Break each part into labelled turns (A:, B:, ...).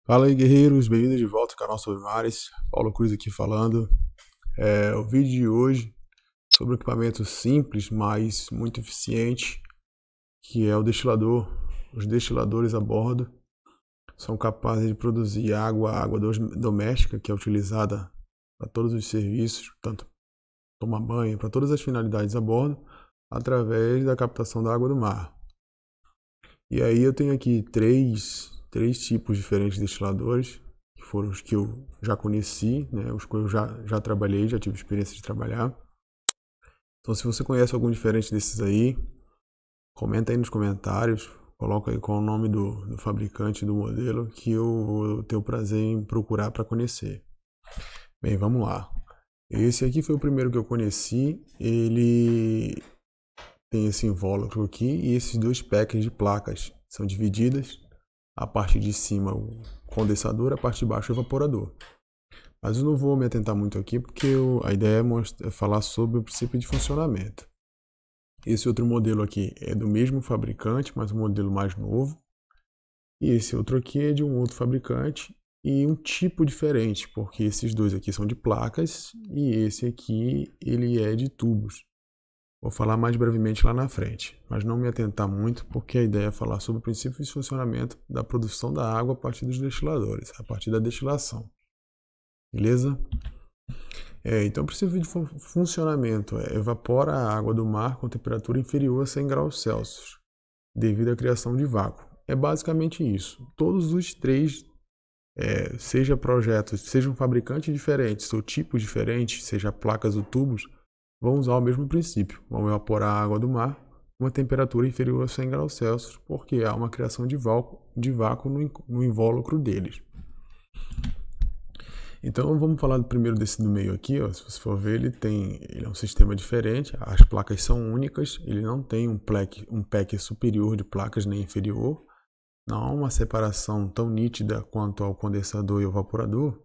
A: Fala aí, guerreiros, bem-vindos de volta ao canal sobre mares. Paulo Cruz aqui falando. O vídeo de hoje sobre um equipamento simples, mas muito eficiente, que é o destilador. Os destiladores a bordo são capazes de produzir água doméstica, que é utilizada para todos os serviços, tanto tomar banho, para todas as finalidades a bordo, através da captação da água do mar. E aí eu tenho aqui três tipos diferentes de destiladores, que foram os que eu já conheci, né, os que eu já trabalhei, já tive experiência de trabalhar. Então se você conhece algum diferente desses aí, comenta aí nos comentários, coloca aí qual é o nome do fabricante, do modelo, que eu vou ter o prazer em procurar para conhecer. Bem, vamos lá. Esse aqui foi o primeiro que eu conheci, ele tem esse invólucro aqui e esses dois packs de placas são divididas. A parte de cima o condensador, a parte de baixo o evaporador. Mas eu não vou me atentar muito aqui porque a ideia é falar sobre o princípio de funcionamento. Esse outro modelo aqui é do mesmo fabricante, mas um modelo mais novo. E esse outro aqui é de um outro fabricante e um tipo diferente, porque esses dois aqui são de placas e esse aqui ele é de tubos. Vou falar mais brevemente lá na frente, mas não me atentar muito porque a ideia é falar sobre o princípio de funcionamento da produção da água a partir dos destiladores, a partir da destilação. Beleza? Então o princípio de funcionamento evapora a água do mar com temperatura inferior a 100 graus Celsius, devido à criação de vácuo. É basicamente isso. Todos os três, seja projetos, sejam fabricantes diferentes ou tipos diferentes, seja placas ou tubos, vão usar o mesmo princípio. Vão evaporar a água do mar com uma temperatura inferior a 100 graus Celsius, porque há uma criação de vácuo no invólucro deles. Então vamos falar primeiro desse do meio aqui, ó. Se você for ver, ele é um sistema diferente, as placas são únicas, ele não tem um pack superior de placas nem inferior, não há uma separação tão nítida quanto ao condensador e ao evaporador.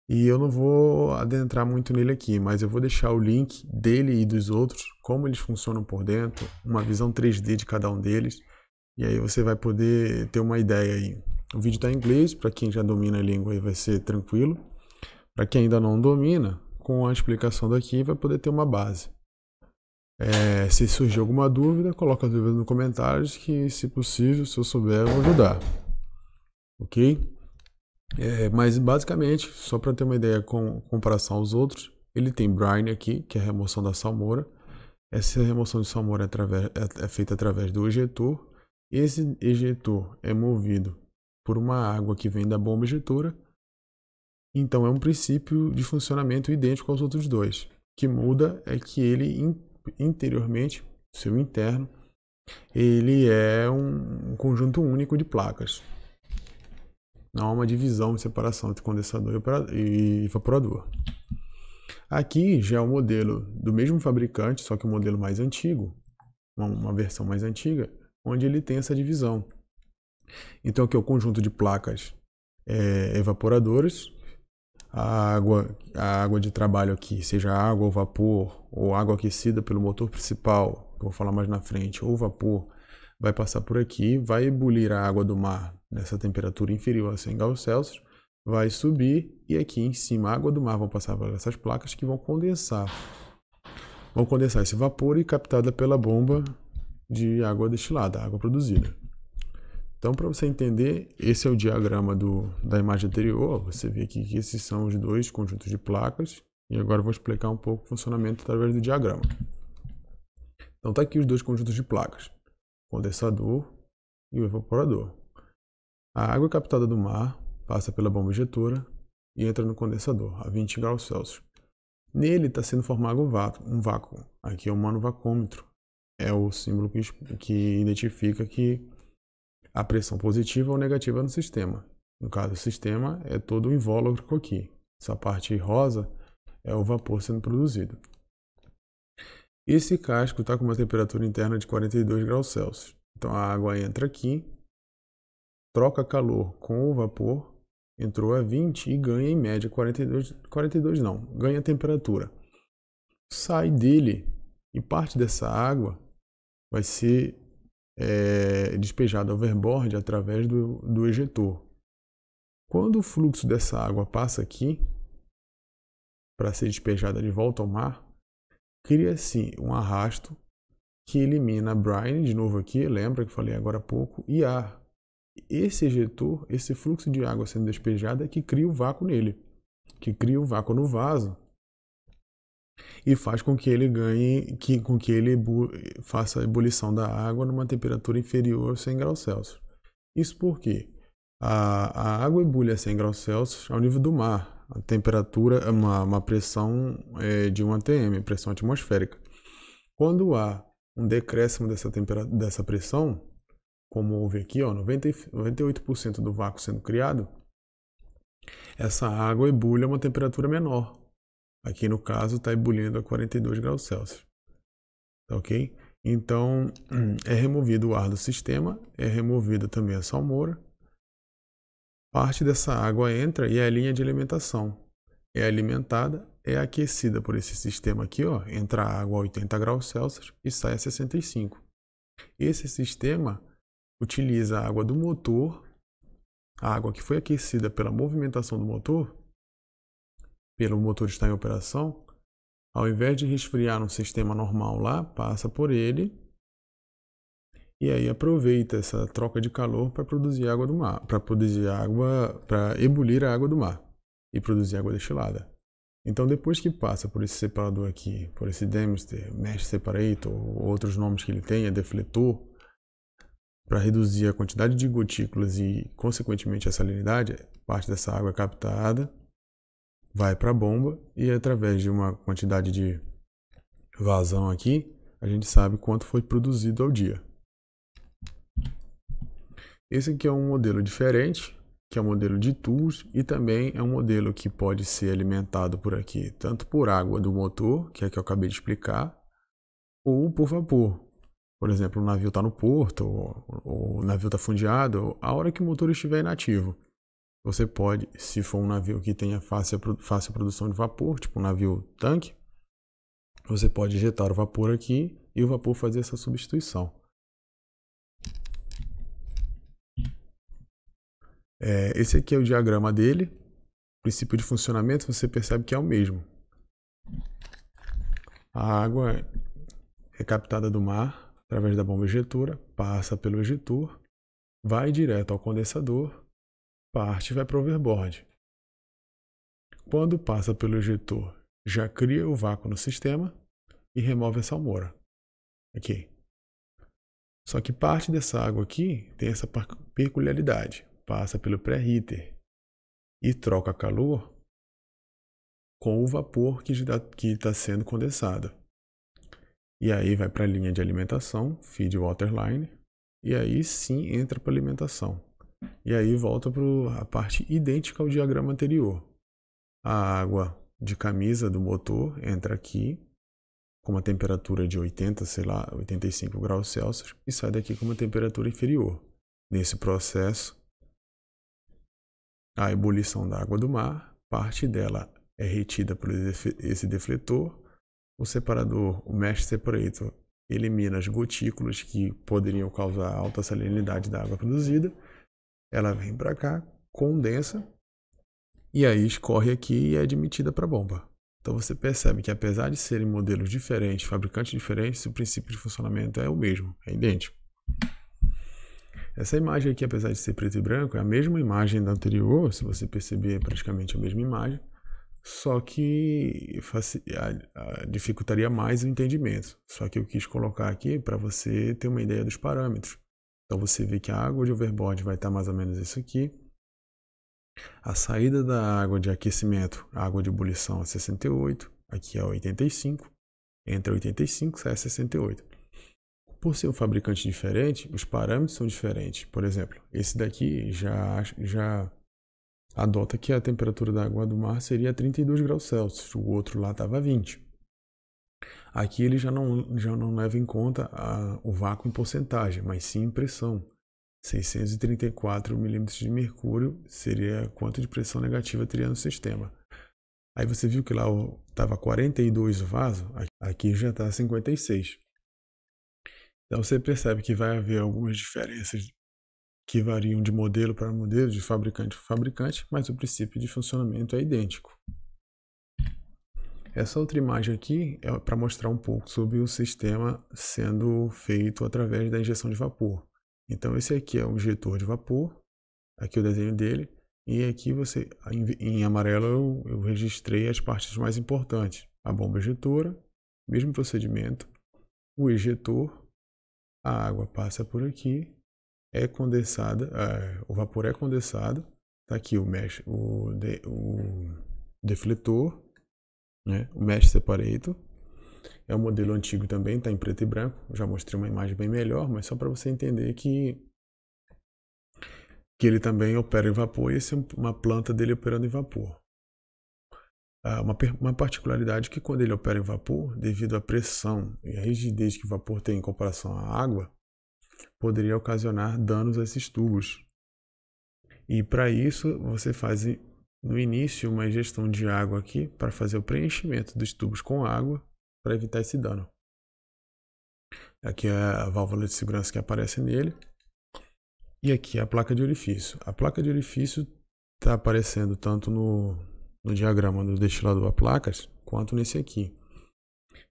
A: E eu não vou adentrar muito nele aqui, mas eu vou deixar o link dele e dos outros, como eles funcionam por dentro, uma visão 3D de cada um deles, e aí você vai poder ter uma ideia aí. O vídeo está em inglês, para quem já domina a língua aí vai ser tranquilo. Para quem ainda não domina, com a explicação daqui vai poder ter uma base. Se surgir alguma dúvida, coloca a dúvida nos comentários que, se possível, se eu souber, eu vou ajudar. Ok? Mas basicamente, só para ter uma ideia com comparação aos outros, ele tem brine aqui, que é a remoção da salmoura. Essa remoção de salmoura é feita através do ejetor. Esse ejetor é movido por uma água que vem da bomba ejetora. Então é um princípio de funcionamento idêntico aos outros dois. O que muda é que ele interiormente, seu interno, ele é um conjunto único de placas. Não há uma divisão de separação entre condensador e evaporador. Aqui já é um modelo do mesmo fabricante, só que um modelo mais antigo, uma versão mais antiga, onde ele tem essa divisão. Então aqui é o conjunto de placas evaporadoras. A água de trabalho aqui, seja água ou vapor, ou água aquecida pelo motor principal, que eu vou falar mais na frente, ou vapor, vai passar por aqui, vai ebulir a água do mar nessa temperatura inferior a 100 graus Celsius, vai subir e aqui em cima a água do mar vai passar por essas placas que vão condensar esse vapor e captada pela bomba de água destilada, água produzida. Então, para você entender, esse é o diagrama da imagem anterior. Você vê aqui que esses são os dois conjuntos de placas. E agora eu vou explicar um pouco o funcionamento através do diagrama. Então, está aqui os dois conjuntos de placas, o condensador e o evaporador. A água captada do mar passa pela bomba ejetora e entra no condensador a 20 graus Celsius. Nele está sendo formado um vácuo. Aqui é o manovacômetro. É o símbolo que identifica que a pressão positiva ou negativa no sistema. No caso, o sistema é todo o invólucro aqui. Essa parte rosa é o vapor sendo produzido. Esse casco está com uma temperatura interna de 42 graus Celsius. Então a água entra aqui, troca calor com o vapor, entrou a 20 e ganha em média 42 não, ganha temperatura. Sai dele e parte dessa água vai ser despejado overboard através do ejetor. Quando o fluxo dessa água passa aqui, para ser despejada de volta ao mar, cria-se um arrasto que elimina brine, de novo aqui, lembra que falei agora há pouco, e ar. Esse ejetor, esse fluxo de água sendo despejada é que cria o vácuo nele, que cria o vácuo no vaso e faz com que ele faça a ebulição da água numa temperatura inferior a 100 graus Celsius. Isso porque a água ebule a 100 graus Celsius ao nível do mar. A temperatura é uma pressão de 1 atm, pressão atmosférica. Quando há um decréscimo dessa pressão, como houve aqui, 98% do vácuo sendo criado, essa água ebule a uma temperatura menor. Aqui no caso está ebulindo a 42 graus Celsius. Ok? Então é removido o ar do sistema, é removida também a salmoura. Parte dessa água entra e é a linha de alimentação. É alimentada, é aquecida por esse sistema aqui, entra a água a 80 graus Celsius e sai a 65. Esse sistema utiliza a água do motor, a água que foi aquecida pela movimentação do motor, pelo motor estar em operação, ao invés de resfriar no sistema normal lá, passa por ele e aí aproveita essa troca de calor para produzir água do mar, para ebulir a água do mar e produzir água destilada. Então depois que passa por esse separador aqui, por esse Demister, Mesh Separator, ou outros nomes que ele tenha, defletor, para reduzir a quantidade de gotículas e consequentemente a salinidade, parte dessa água é captada, vai para a bomba e através de uma quantidade de vazão aqui, a gente sabe quanto foi produzido ao dia. Esse aqui é um modelo diferente, que é o modelo de tools, e também é um modelo que pode ser alimentado por aqui, tanto por água do motor, que é que eu acabei de explicar, ou por vapor. Por exemplo, o navio está no porto, ou o navio está fundeado, a hora que o motor estiver inativo. Você pode, se for um navio que tenha fácil produção de vapor, tipo um navio tanque, você pode injetar o vapor aqui e o vapor fazer essa substituição. Esse aqui é o diagrama dele. O princípio de funcionamento você percebe que é o mesmo. A água é captada do mar através da bomba ejetora, passa pelo ejetor, vai direto ao condensador, parte e vai para o overboard. Quando passa pelo ejetor, já cria o vácuo no sistema e remove a salmoura. Aqui. Só que parte dessa água aqui tem essa peculiaridade. Passa pelo pré-heater e troca calor com o vapor que está sendo condensado. E aí vai para a linha de alimentação, feed waterline, e aí sim entra para a alimentação. E aí volta para a parte idêntica ao diagrama anterior. A água de camisa do motor entra aqui com uma temperatura de 85 graus Celsius e sai daqui com uma temperatura inferior. Nesse processo, a ebulição da água do mar, parte dela é retida por esse defletor, o separador, o Mesh Separator, elimina as gotículas que poderiam causar alta salinidade da água produzida, ela vem para cá, condensa, e aí escorre aqui e é admitida para a bomba. Então você percebe que apesar de serem modelos diferentes, fabricantes diferentes, o princípio de funcionamento é o mesmo, é idêntico. Essa imagem aqui, apesar de ser preto e branco, é a mesma imagem da anterior, se você perceber, é praticamente a mesma imagem, só que dificultaria mais o entendimento. Só que eu quis colocar aqui para você ter uma ideia dos parâmetros. Então você vê que a água de overboard vai estar mais ou menos isso aqui. A saída da água de aquecimento, a água de ebulição é 68, aqui é 85, entra 85 sai 68. Por ser um fabricante diferente, os parâmetros são diferentes. Por exemplo, esse daqui já adota que a temperatura da água do mar seria 32 graus Celsius, o outro lá estava 20. Aqui ele já não leva em conta o vácuo em porcentagem, mas sim em pressão. 634 milímetros de mercúrio seria quanto de pressão negativa teria no sistema. Aí você viu que lá estava 42 o vaso, aqui já está 56. Então você percebe que vai haver algumas diferenças que variam de modelo para modelo, de fabricante para fabricante, mas o princípio de funcionamento é idêntico. Essa outra imagem aqui é para mostrar um pouco sobre o sistema sendo feito através da injeção de vapor. Então esse aqui é um injetor de vapor, aqui o desenho dele, e aqui você, em amarelo eu registrei as partes mais importantes. A bomba injetora, mesmo procedimento, o injetor, a água passa por aqui, é condensada, o vapor é condensado, tá aqui o defletor, né? O mesh separator. É um modelo antigo também, está em preto e branco. Eu já mostrei uma imagem bem melhor, mas só para você entender que ele também opera em vapor, e essa é uma planta dele operando em vapor. Uma particularidade é que quando ele opera em vapor, devido à pressão e à rigidez que o vapor tem em comparação à água, poderia ocasionar danos a esses tubos. E para isso você faz no início uma injeção de água aqui para fazer o preenchimento dos tubos com água para evitar esse dano. Aqui é a válvula de segurança que aparece nele. E aqui é a placa de orifício. A placa de orifício está aparecendo tanto no diagrama do destilador a placas, quanto nesse aqui.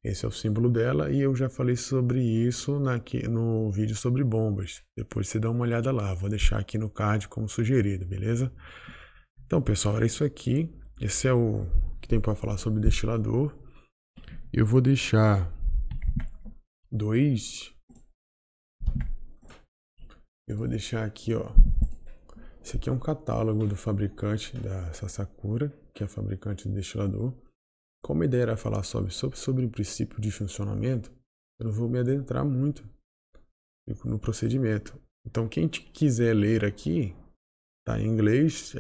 A: Esse é o símbolo dela e eu já falei sobre isso no vídeo sobre bombas. Depois você dá uma olhada lá. Vou deixar aqui no card como sugerido, beleza? Então, pessoal, era isso aqui. Esse é o que tem para falar sobre destilador. Eu vou deixar Eu vou deixar aqui, ó. Esse aqui é um catálogo do fabricante da Sasakura, que é fabricante do destilador. Como a ideia era falar sobre o princípio de funcionamento, eu não vou me adentrar muito no procedimento. Então, quem quiser ler aqui, tá em inglês,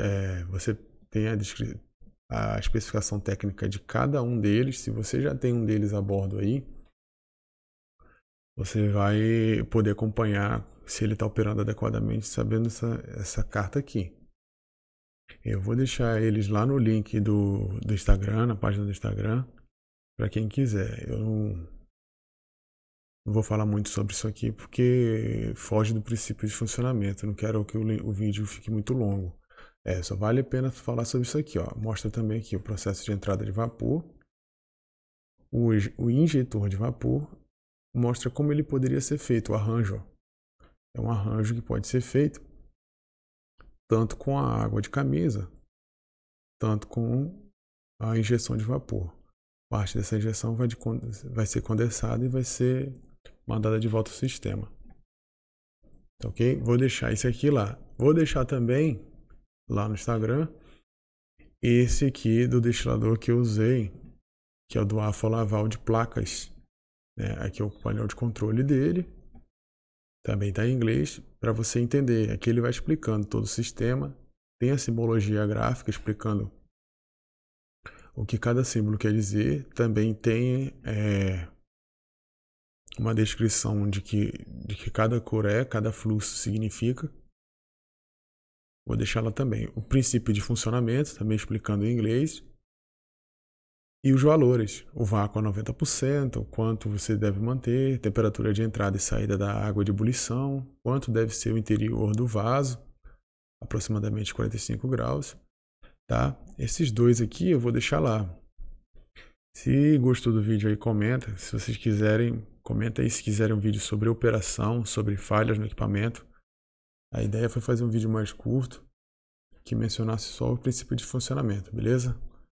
A: você tem a especificação técnica de cada um deles. Se você já tem um deles a bordo aí, você vai poder acompanhar se ele está operando adequadamente, sabendo essa carta aqui. Eu vou deixar eles lá no link do Instagram, na página do Instagram, para quem quiser. Eu não vou falar muito sobre isso aqui porque foge do princípio de funcionamento. Eu não quero que o vídeo fique muito longo. Só vale a pena falar sobre isso aqui, ó. Mostra também aqui o processo de entrada de vapor, o injetor de vapor, mostra como ele poderia ser feito, o arranjo. Ó. É um arranjo que pode ser feito tanto com a água de camisa, tanto com a injeção de vapor. Parte dessa injeção vai ser condensada e vai ser mandada de volta ao sistema. Ok? Vou deixar esse aqui lá. Vou deixar também lá no Instagram esse aqui do destilador que eu usei, que é o do AFA Laval de placas. Aqui é o painel de controle dele. Também está em inglês, para você entender. Aqui ele vai explicando todo o sistema. Tem a simbologia gráfica explicando o que cada símbolo quer dizer. Também tem uma descrição de que cada cor cada fluxo significa. Vou deixar lá também. O princípio de funcionamento, também explicando em inglês. E os valores, o vácuo a 90%, quanto você deve manter, temperatura de entrada e saída da água de ebulição, quanto deve ser o interior do vaso, aproximadamente 45 graus, tá? Esses dois aqui eu vou deixar lá. Se gostou do vídeo aí, comenta. Se vocês quiserem, comenta aí se quiserem um vídeo sobre operação, sobre falhas no equipamento. A ideia foi fazer um vídeo mais curto, que mencionasse só o princípio de funcionamento, beleza?